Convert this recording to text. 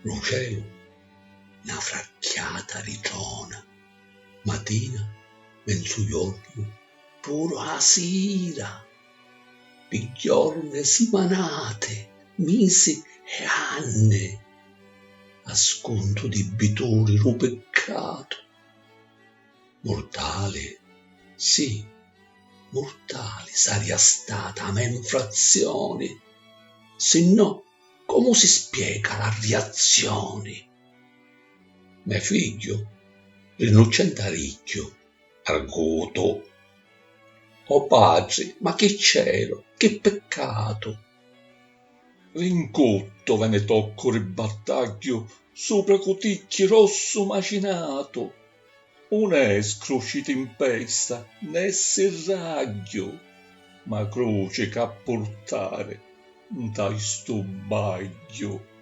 Lo cielo, una fracchiata ritrona, mattina, mezzogiorno, pure a sera, per giorni, settimane, mesi e anni, a sconto di bitori lo peccato. Mortale, sì, mortale sarebbe stata la infrazione, se no, come si spiega la reazione? Mio figlio, l'innocente ricchio, arguto. Oh padre, ma che cielo, che peccato! Rincotto ve ne tocco il battaglio sopra coticchi rosso macinato. Un escro uscito in pesta, né serraglio, ma croce che a portare da sto baglio.